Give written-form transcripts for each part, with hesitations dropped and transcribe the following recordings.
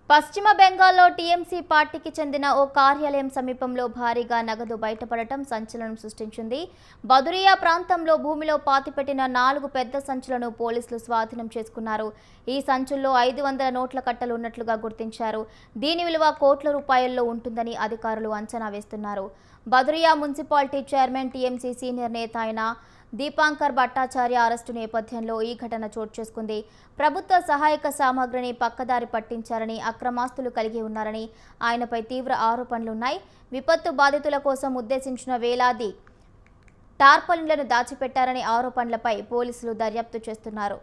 పశ్చిమ బెంగాల్లో టీఎంసీ పార్టీకి చెందిన ఓ కార్యాలయం సమీపంలో భారీగా నగదు బయటపడటం సంచలనం సృష్టించింది. బదురియా ప్రాంతంలో భూమిలో పాతిపెట్టిన 4 పెద్ద సంచులను పోలీసులు స్వాధీనం చేసుకున్నారు. ఈ సంచుల్లో 500 నోట్ల కట్టలు ఉన్నట్లుగా గుర్తించారు. దీని విలువ కోట్ల రూపాయల్లో ఉంటుందని అధికారులు అంచనా వేస్తున్నారు. బదురియా మున్సిపాలిటీ చైర్మన్ టీఎంసీ సీనియర్ నేత అయిన దీపాంకర్ భట్టాచార్య అరెస్టు నేపథ్యంలో ఈ ఘటన చోటు చేసుకుంది. ప్రభుత్వ సహాయక సామగ్రిని పక్కదారి పట్టించారని, అక్రమాస్తులు కలిగి ఉన్నారని ఆయనపై తీవ్ర ఆరోపణలున్నాయి. విపత్తు బాధితుల కోసం ఉద్దేశించిన వేలాది టార్పాలిన్లను దాచిపెట్టారనే ఆరోపణలపై పోలీసులు దర్యాప్తు చేస్తున్నారు.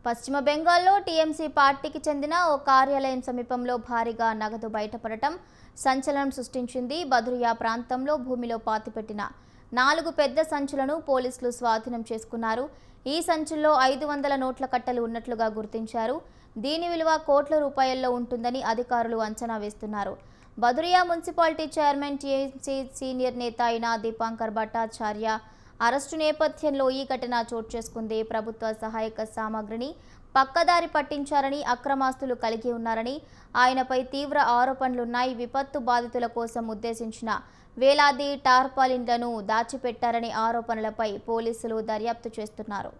పశ్చిమ బెంగాల్లో టీఎంసీ పార్టీకి చెందిన ఓ కార్యాలయం సమీపంలో భారీగా నగదు బయటపడటం సంచలనం సృష్టించింది. బదురియా ప్రాంతంలో భూమిలో పాతిపెట్టిన 4 పెద్ద సంచులను పోలీసులు స్వాధీనం చేసుకున్నారు. ఈ సంచుల్లో 500 నోట్ల కట్టలు ఉన్నట్లుగా గుర్తించారు. దీని విలువ కోట్ల రూపాయల్లో ఉంటుందని అధికారులు అంచనా వేస్తున్నారు. బదురియా మున్సిపాలిటీ చైర్మన్ టీఎంసీ సీనియర్ నేత అయిన దీపాంకర్ భట్టాచార్య అరెస్టు నేపథ్యంలో ఈ ఘటన చోటు చేసుకుంది. ప్రభుత్వ సహాయక సామగ్రిని పక్కదారి పట్టించారని, అక్రమాస్తులు కలిగి ఉన్నారని ఆయనపై తీవ్ర ఆరోపణలున్నాయి. విపత్తు బాధితుల కోసం ఉద్దేశించిన వేలాది టార్పాలిన్లను దాచిపెట్టారనే ఆరోపణలపై పోలీసులు దర్యాప్తు చేస్తున్నారు.